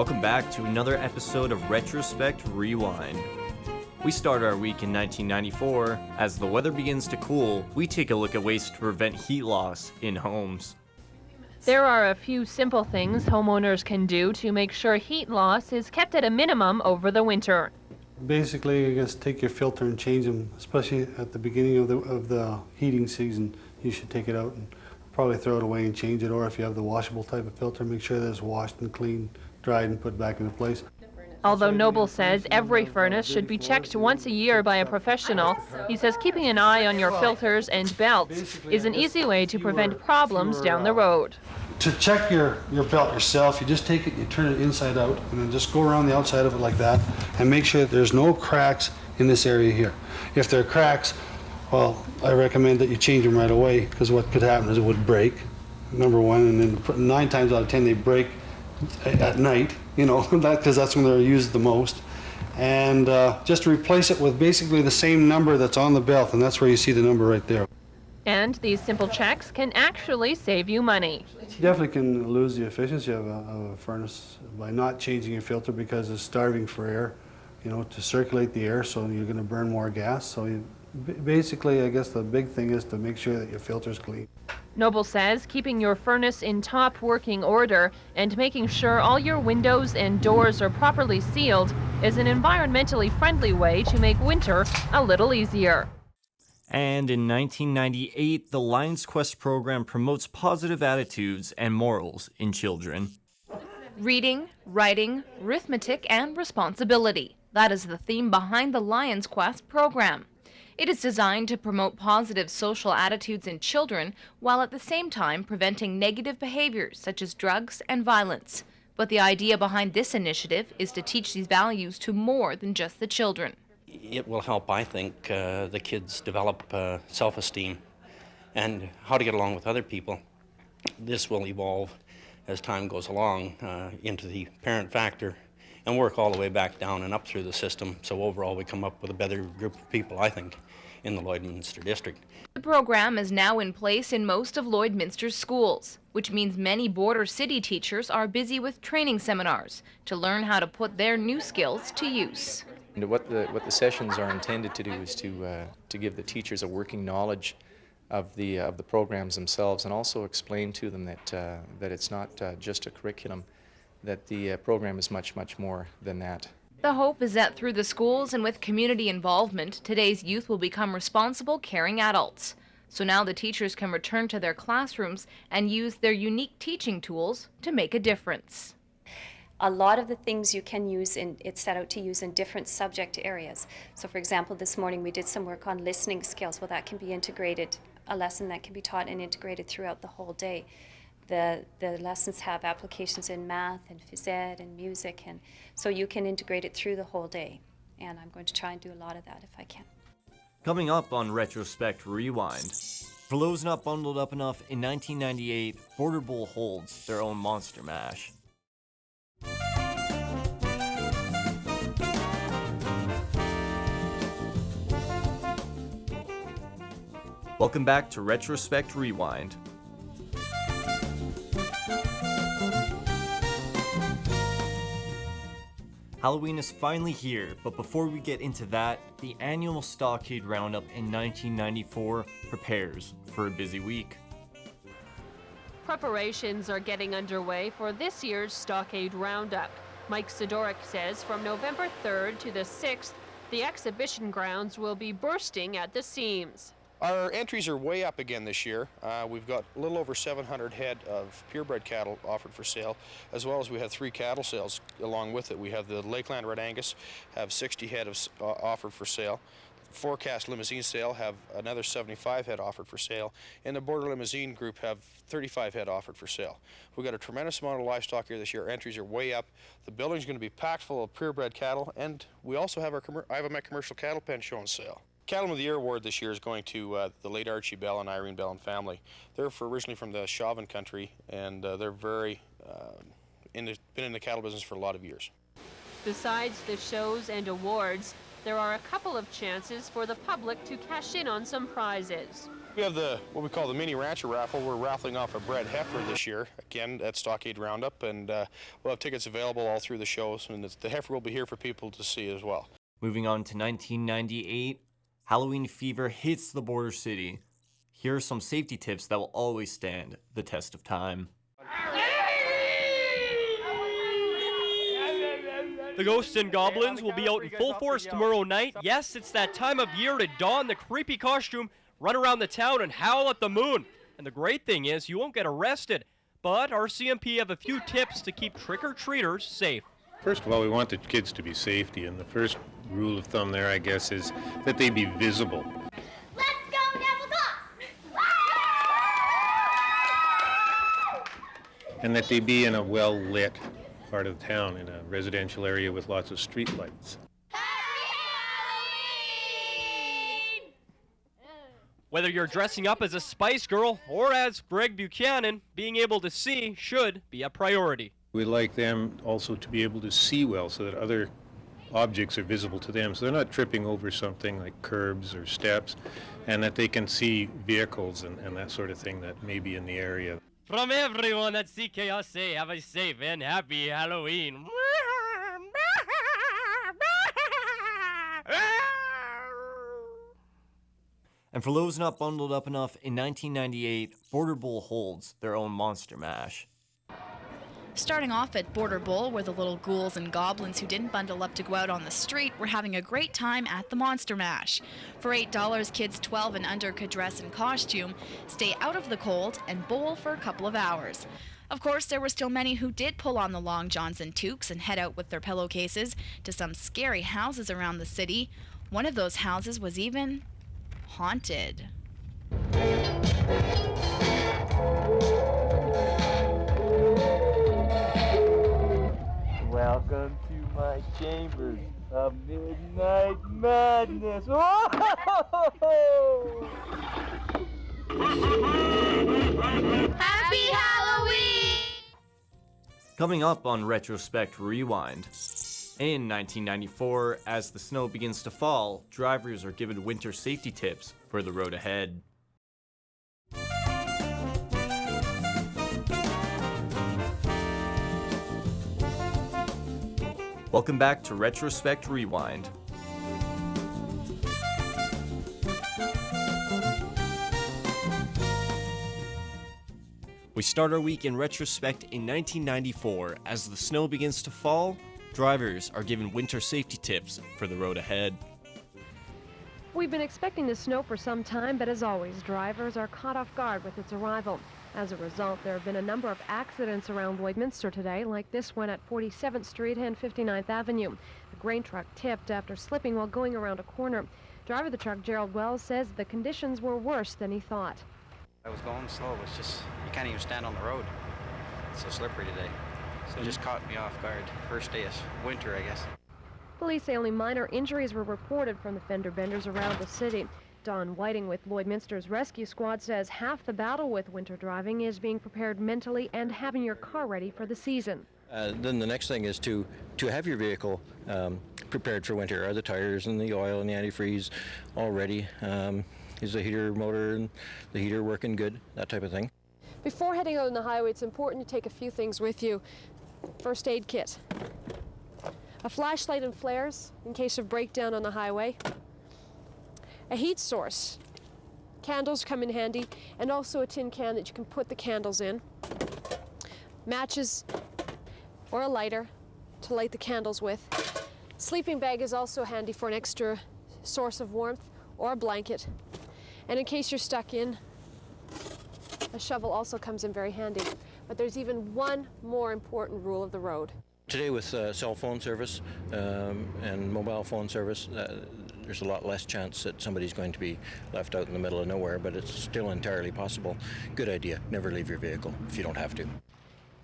Welcome back to another episode of Retrospect Rewind. We start our week in 1994. As the weather begins to cool, we take a look at ways to prevent heat loss in homes. There are a few simple things homeowners can do to make sure heat loss is kept at a minimum over the winter. Basically, I guess take your filter and change them, especially at the beginning of the heating season. You should take it out and probably throw it away and change it, or if you have the washable type of filter, make sure that it's washed and cleaned, dried, and put back into place. Although Noble says every furnace should be checked once a year by a professional, he says keeping an eye on your filters and belts is an easy way to prevent problems down the road. To check your belt yourself, you just take it, you turn it inside out, and then just go around the outside of it like that, and make sure that there's no cracks in this area here. If there are cracks, well, I recommend that you change them right away, because what could happen is it would break, number one, and then 9 times out of 10 they break at night, because that's when they're used the most. And just replace it with basically the same number that's on the belt, and that's where you see the number right there. And these simple checks can actually save you money. You definitely can lose the efficiency of a furnace by not changing your filter, because it's starving for air, to circulate the air, so you're going to burn more gas. So basically, I guess the big thing is to make sure that your filter's clean. Noble says keeping your furnace in top working order and making sure all your windows and doors are properly sealed is an environmentally friendly way to make winter a little easier. And in 1998, the Lions Quest program promotes positive attitudes and morals in children. Reading, writing, arithmetic, and responsibility. That is the theme behind the Lions Quest program. It is designed to promote positive social attitudes in children while at the same time preventing negative behaviors such as drugs and violence. But the idea behind this initiative is to teach these values to more than just the children. It will help, I think, the kids develop self-esteem and how to get along with other people. This will evolve as time goes along into the parent factor and work all the way back down and up through the system. So overall we come up with a better group of people, I think, in the Lloydminster district. The program is now in place in most of Lloydminster's schools, which means many border city teachers are busy with training seminars to learn how to put their new skills to use. And what the sessions are intended to do is to give the teachers a working knowledge of the programs themselves, and also explain to them that it's not just a curriculum, that the program is much, much more than that. The hope is that through the schools and with community involvement, today's youth will become responsible, caring adults. So now the teachers can return to their classrooms and use their unique teaching tools to make a difference. A lot of the things you can use it's set out to use in different subject areas. So for example, this morning we did some work on listening skills. Well, that can be integrated, a lesson that can be taught and integrated throughout the whole day. The lessons have applications in math and phys ed and music, and so you can integrate it through the whole day. And I'm going to try and do a lot of that if I can. Coming up on Retrospect Rewind. For those not bundled up enough, in 1998, Border Bull holds their own Monster Mash. Welcome back to Retrospect Rewind. Halloween is finally here, but before we get into that, the annual Stockade Roundup in 1994 prepares for a busy week. Preparations are getting underway for this year's Stockade Roundup. Mike Sidoric says from November 3rd to the 6th, the exhibition grounds will be bursting at the seams. Our entries are way up again this year. We've got a little over 700 head of purebred cattle offered for sale, as well as we have 3 cattle sales along with it. We have the Lakeland Red Angus, have 60 head offered for sale. Forecast Limousine sale have another 75 head offered for sale, and the Border Limousine group have 35 head offered for sale. We've got a tremendous amount of livestock here this year. Entries are way up. The building's going to be packed full of purebred cattle, and we also have our Ivamet commercial cattle pen show on sale. Cattleman of the Year award this year is going to the late Archie Bell and Irene Bell and family. They're originally from the Chauvin country, and they're very been in the cattle business for a lot of years. Besides the shows and awards, there are a couple of chances for the public to cash in on some prizes. We have what we call the mini rancher raffle. We're raffling off a bred heifer this year, again at Stockade Roundup, and we'll have tickets available all through the shows, and the heifer will be here for people to see as well. Moving on to 1998, Halloween fever hits the border city. Here are some safety tips that will always stand the test of time. The ghosts and goblins will be out in full force tomorrow night. Yes, it's that time of year to don the creepy costume, run around the town, and howl at the moon. And the great thing is, you won't get arrested. But our CMP have a few tips to keep trick-or-treaters safe. First of all, we want the kids to be safety, and the first rule of thumb there, I guess, is that they be visible. Let's go, Devil Dogs! And that they be in a well-lit part of town, in a residential area with lots of street lights. Whether you're dressing up as a Spice Girl or as Greg Buchanan, being able to see should be a priority. We like them also to be able to see well so that other objects are visible to them, so they're not tripping over something like curbs or steps, and that they can see vehicles and that sort of thing that may be in the area. From everyone at CKSA, have a safe and happy Halloween. And for those not bundled up enough, in 1998, Border Bowl holds their own Monster Mash. Starting off at Border Bowl, where the little ghouls and goblins who didn't bundle up to go out on the street were having a great time at the Monster Mash. For $8, kids 12 and under could dress in costume, stay out of the cold, and bowl for a couple of hours. Of course, there were still many who did pull on the long johns and toques and head out with their pillowcases to some scary houses around the city. One of those houses was even haunted. Welcome to my chambers of midnight madness. Whoa! Happy Halloween! Coming up on Retrospect Rewind. In 1994, as the snow begins to fall, drivers are given winter safety tips for the road ahead. Welcome back to Retrospect Rewind. We start our week in retrospect in 1994. As the snow begins to fall, drivers are given winter safety tips for the road ahead. We've been expecting the snow for some time, but as always, drivers are caught off guard with its arrival. As a result, there have been a number of accidents around Lloydminster today, like this one at 47th Street and 59th Avenue. The grain truck tipped after slipping while going around a corner. Driver of the truck, Gerald Wells, says the conditions were worse than he thought. I was going slow. It's just, you can't even stand on the road. It's so slippery today. So it just caught me off guard. First day of winter, I guess. Police say only minor injuries were reported from the fender benders around the city. Don Whiting with Lloydminster's rescue squad says half the battle with winter driving is being prepared mentally and having your car ready for the season. Then the next thing is to have your vehicle prepared for winter. Are the tires and the oil and the antifreeze all ready? Is the heater motor and the heater working good? That type of thing. Before heading out on the highway, it's important to take a few things with you. First aid kit, a flashlight and flares in case of breakdown on the highway, a heat source, candles come in handy, and also a tin can that you can put the candles in, matches or a lighter to light the candles with. Sleeping bag is also handy for an extra source of warmth, or a blanket. And in case you're stuck in, a shovel also comes in very handy. But there's even one more important rule of the road. Today with cell phone service and mobile phone service, there's a lot less chance that somebody's going to be left out in the middle of nowhere, but it's still entirely possible. Good idea. Never leave your vehicle if you don't have to.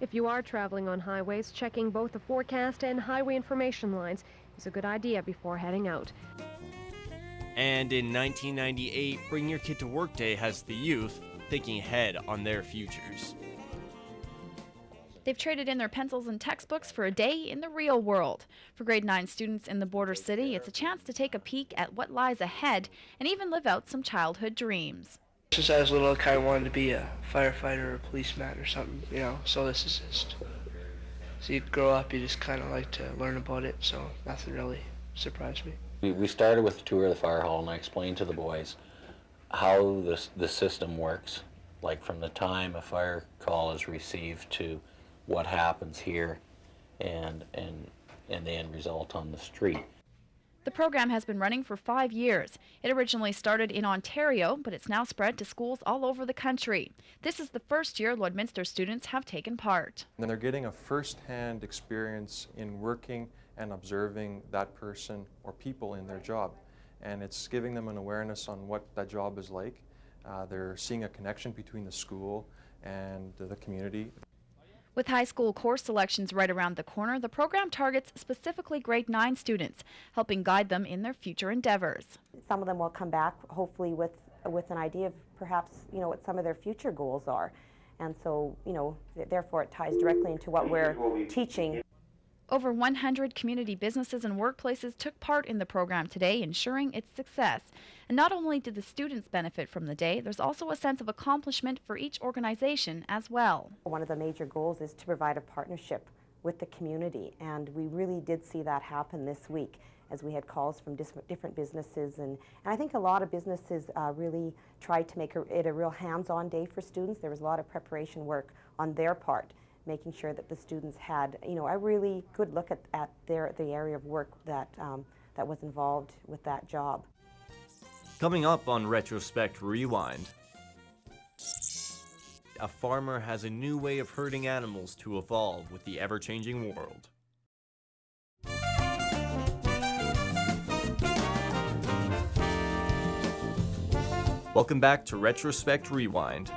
If you are traveling on highways, checking both the forecast and highway information lines is a good idea before heading out. And in 1998, Bring Your Kid to Work Day has the youth thinking ahead on their futures. They've traded in their pencils and textbooks for a day in the real world. For grade 9 students in the border city, it's a chance to take a peek at what lies ahead and even live out some childhood dreams. Since I was little, I kind of wanted to be a firefighter or a policeman or something, you know, so this is just, so you grow up, you just kind of like to learn about it, so nothing really surprised me. We started with a tour of the fire hall, and I explained to the boys how the system works, like from the time a fire call is received to what happens here and the end result on the street. The program has been running for 5 years. It originally started in Ontario, but it's now spread to schools all over the country. This is the first year Lloydminster students have taken part. And they're getting a first-hand experience in working and observing that person or people in their job. And it's giving them an awareness on what that job is like. They're seeing a connection between the school and the community. With high school course selections right around the corner, the program targets specifically grade 9 students, helping guide them in their future endeavors. Some of them will come back, hopefully with an idea of perhaps, you know, what some of their future goals are. And so, you know, therefore it ties directly into what we're teaching. Over 100 community businesses and workplaces took part in the program today, ensuring its success. And not only did the students benefit from the day, there's also a sense of accomplishment for each organization as well. One of the major goals is to provide a partnership with the community, and we really did see that happen this week as we had calls from different businesses, and I think a lot of businesses really tried to make it a real hands-on day for students. There was a lot of preparation work on their part, making sure that the students had, you know, a really good look at the area of work that was involved with that job. Coming up on Retrospect Rewind, a farmer has a new way of herding animals to evolve with the ever-changing world. Welcome back to Retrospect Rewind.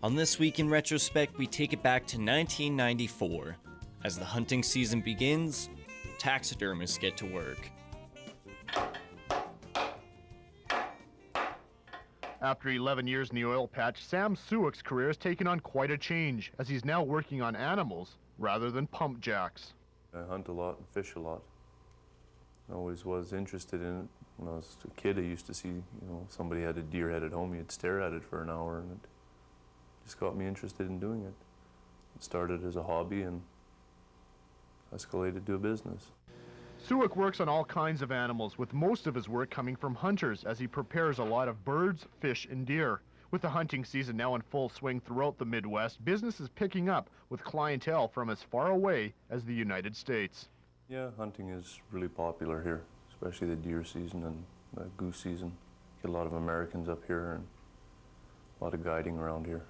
On This Week in Retrospect, we take it back to 1994. As the hunting season begins, taxidermists get to work. After 11 years in the oil patch, Sam Suick's career has taken on quite a change, as he's now working on animals rather than pump jacks. I hunt a lot and fish a lot. I always was interested in it. When I was a kid, I used to see, you know, somebody had a deer head at home, you'd stare at it for an hour, and it just got me interested in doing it. It started as a hobby and escalated to a business. Suick works on all kinds of animals, with most of his work coming from hunters, as he prepares a lot of birds, fish, and deer. With the hunting season now in full swing throughout the Midwest, business is picking up with clientele from as far away as the United States. Yeah, hunting is really popular here, especially the deer season and the goose season. Get a lot of Americans up here and a lot of guiding around here.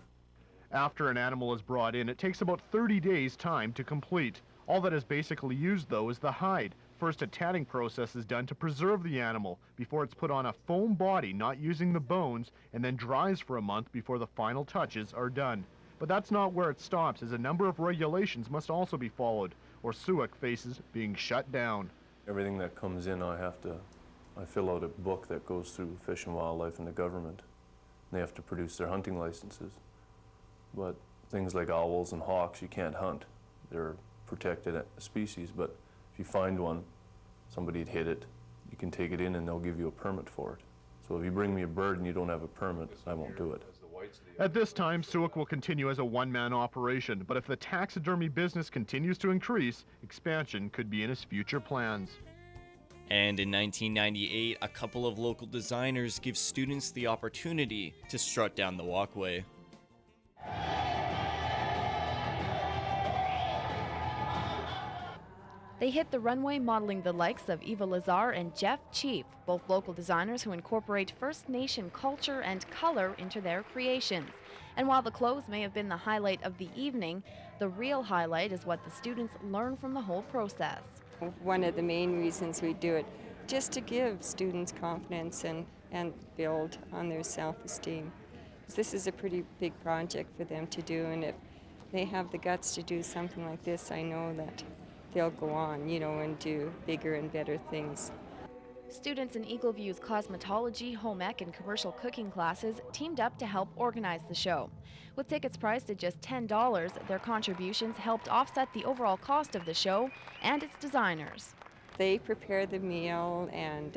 After an animal is brought in, it takes about 30 days' time to complete. All that is basically used, though, is the hide. First, a tanning process is done to preserve the animal before it's put on a foam body, not using the bones, and then dries for a month before the final touches are done. But that's not where it stops, as a number of regulations must also be followed, or Suick faces being shut down. Everything that comes in, I fill out a book that goes through Fish and Wildlife and the government. They have to produce their hunting licenses. But things like owls and hawks, you can't hunt. They're protected species, but if you find one, somebody'd hit it, you can take it in and they'll give you a permit for it. So if you bring me a bird and you don't have a permit, I won't do it. At this time, Suick will continue as a one-man operation, but if the taxidermy business continues to increase, expansion could be in his future plans. And in 1998, a couple of local designers give students the opportunity to strut down the walkway. They hit the runway modeling the likes of Eva Lazar and Jeff Chief, both local designers who incorporate First Nation culture and color into their creations. And while the clothes may have been the highlight of the evening, the real highlight is what the students learn from the whole process. One of the main reasons we do it, just to give students confidence and build on their self-esteem. This is a pretty big project for them to do, and if they have the guts to do something like this, I know that they'll go on, you know, and do bigger and better things. Students in Eagle View's cosmetology, home ec, and commercial cooking classes teamed up to help organize the show. With tickets priced at just $10, their contributions helped offset the overall cost of the show and its designers. They prepare the meal and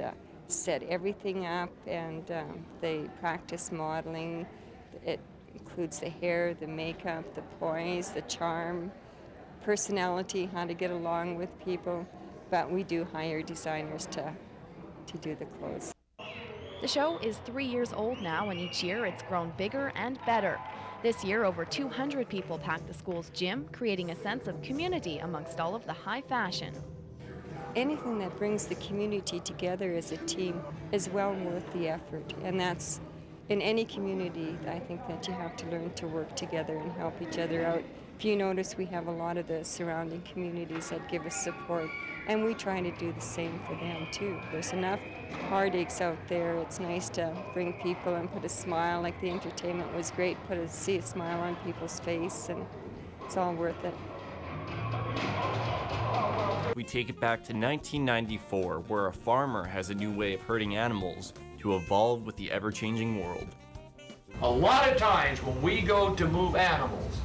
set everything up, and they practice modeling. It includes the hair, the makeup, the poise, the charm, personality, how to get along with people. But we do hire designers to do the clothes. The show is 3 years old now, and each year it's grown bigger and better. This year, over 200 people packed the school's gym, creating a sense of community amongst all of the high fashion. Anything that brings the community together as a team is well worth the effort, and that's in any community. I think that you have to learn to work together and help each other out. If you notice, we have a lot of the surrounding communities that give us support, and we try to do the same for them too. There's enough heartaches out there. It's nice to bring people and put a smile, like the entertainment was great, see a smile on people's face, and it's all worth it. We take it back to 1994, where a farmer has a new way of herding animals to evolve with the ever-changing world. A lot of times when we go to move animals,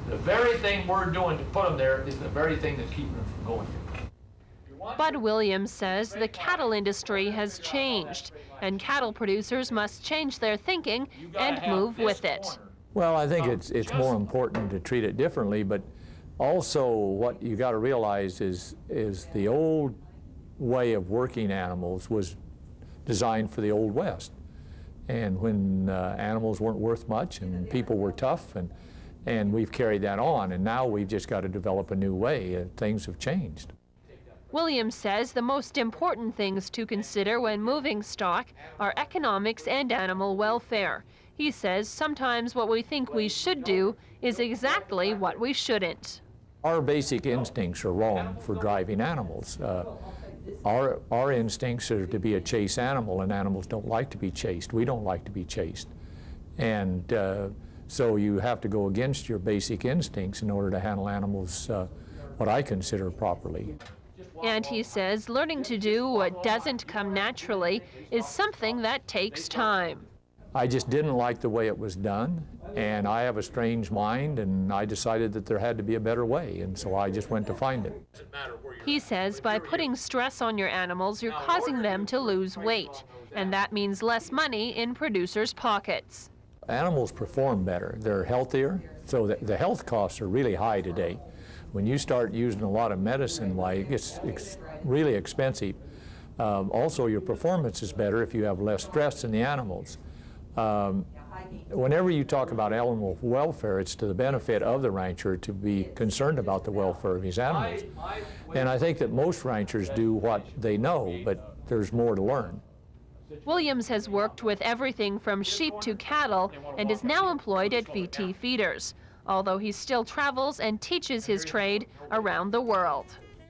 the very thing we're doing to put them there is the very thing that's keeping them from going there. Bud Williams says the cattle industry has changed, and cattle producers must change their thinking and move with it. Well, I think it's more important to treat it differently, but also what you got to realize is the old way of working animals was designed for the Old West. And when animals weren't worth much and people were tough, and we've carried that on, and now we've just got to develop a new way. Things have changed. Williams says the most important things to consider when moving stock are economics and animal welfare. He says sometimes what we think we should do is exactly what we shouldn't. Our basic instincts are wrong for driving animals. Our instincts are to be a chase animal, and animals don't like to be chased. We don't like to be chased. And so you have to go against your basic instincts in order to handle animals what I consider properly. And he says learning to do what doesn't come naturally is something that takes time. I just didn't like the way it was done, and I have a strange mind, and I decided that there had to be a better way, and so I just went to find it. He says by putting stress on your animals, you're causing them to lose weight, and that means less money in producers' pockets. Animals perform better. They're healthier, so the health costs are really high today. When you start using a lot of medicine, like it's really expensive. Also, your performance is better if you have less stress in the animals. Whenever you talk about animal welfare, it's to the benefit of the rancher to be concerned about the welfare of his animals. And I think that most ranchers do what they know, but there's more to learn. Williams has worked with everything from sheep to cattle and is now employed at VT Feeders, although he still travels and teaches his trade around the world.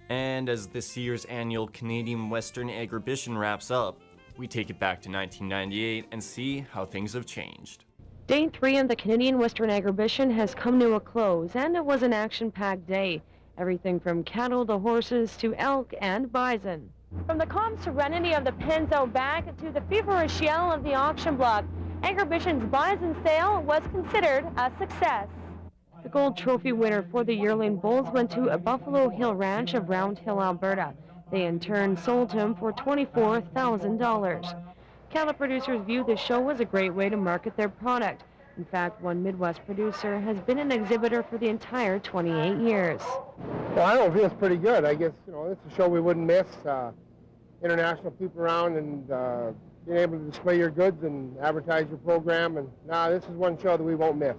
And as this year's annual Canadian Western Agribition wraps up, we take it back to 1998 and see how things have changed. Day 3 of the Canadian Western Agribition has come to a close, and it was an action-packed day. Everything from cattle to horses to elk and bison. From the calm serenity of the pens out back to the feverish yell of the auction block, Agribition's bison sale was considered a success. The gold trophy winner for the yearling bulls went to a Buffalo Hill Ranch of Round Hill, Alberta. They in turn sold him for $24,000. Cattle producers view the show as a great way to market their product. In fact, one Midwest producer has been an exhibitor for the entire 28 years. Well, I don't feel it's pretty good. I guess, it's a show we wouldn't miss. International people around and being able to display your goods and advertise your program. And this is one show that we won't miss.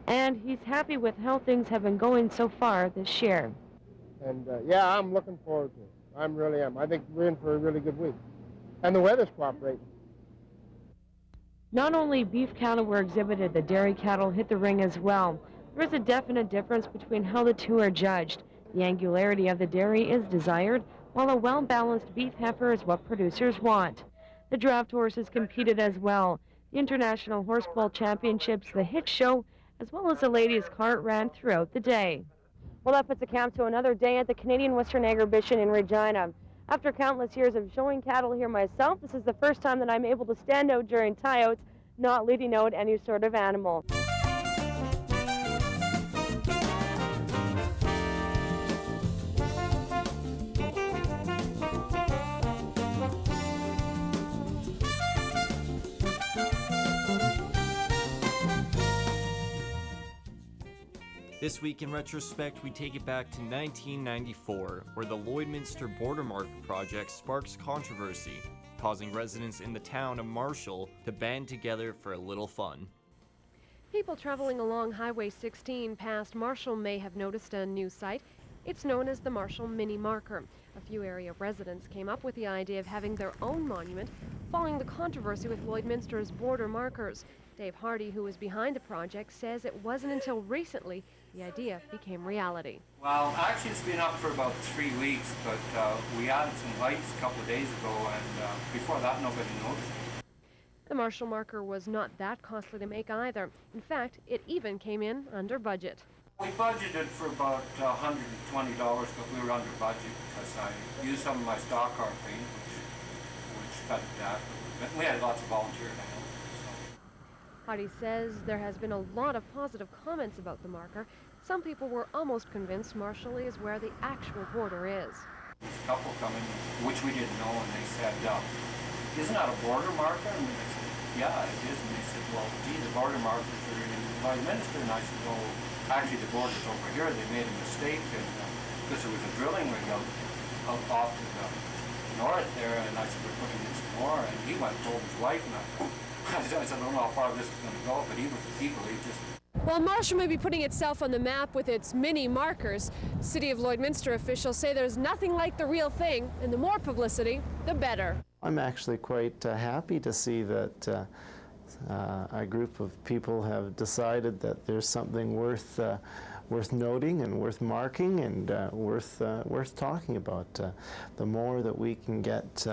And he's happy with how things have been going so far this year. And yeah, I'm looking forward to it. I really am. I think we're in for a really good week. And the weather's cooperating. Not only beef cattle were exhibited, the dairy cattle hit the ring as well. There is a definite difference between how the two are judged. The angularity of the dairy is desired, while a well-balanced beef heifer is what producers want. The draft horses competed as well. The International Horse Bowl Championships, the hit show, as well as the ladies' cart ran throughout the day. Well, that puts a cap to another day at the Canadian Western Agribition in Regina. After countless years of showing cattle here myself, this is the first time that I'm able to stand out during tie-outs, not leading out any sort of animal. This week in retrospect, we take it back to 1994, where the Lloydminster Border Marker project sparks controversy, causing residents in the town of Marshall to band together for a little fun. People traveling along Highway 16 past Marshall may have noticed a new sight. It's known as the Marshall Mini Marker. A few area residents came up with the idea of having their own monument following the controversy with Lloydminster's border markers. Dave Hardy, who was behind the project, says it wasn't until recently the idea became reality. Well, actually it's been up for about 3 weeks, but we added some lights a couple of days ago, and before that nobody noticed. The Marshall marker was not that costly to make either. In fact, it even came in under budget. We budgeted for about $120, but we were under budget because I used some of my stock car paint, which cut it down. But we had lots of volunteers. Hardy says there has been a lot of positive comments about the marker. Some people were almost convinced Marshall is where the actual border is. There's a couple coming, which we didn't know, and they said, isn't that a border marker? And I said, yeah, it is. And they said, well, gee, the border markers are in Lloydminster. And I said, well, actually the border's over here. They made a mistake, and because there was a drilling rig out off to the north there, and I said, we're putting in some more. And he went and told his wife, and I said, I don't know how far this is going to go, but he believed this. While Marshall may be putting itself on the map with its mini markers, City of Lloydminster officials say there's nothing like the real thing, and the more publicity, the better. I'm actually quite happy to see that a group of people have decided that there's something worth noting and worth marking and worth talking about. The more that we can get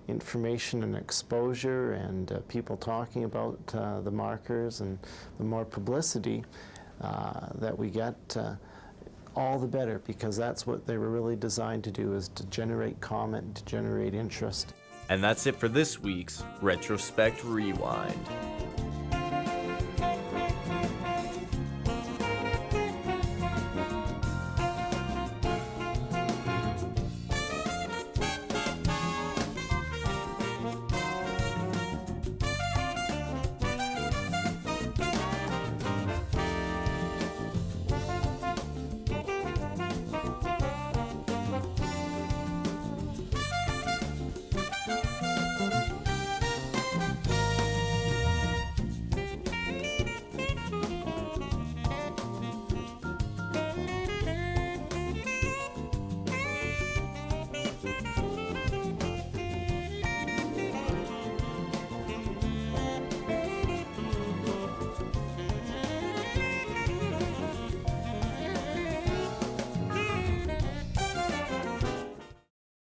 information and exposure and people talking about the markers, and the more publicity that we get, all the better, because that's what they were really designed to do, is to generate comment, to generate interest. And that's it for this week's Retrospect Rewind.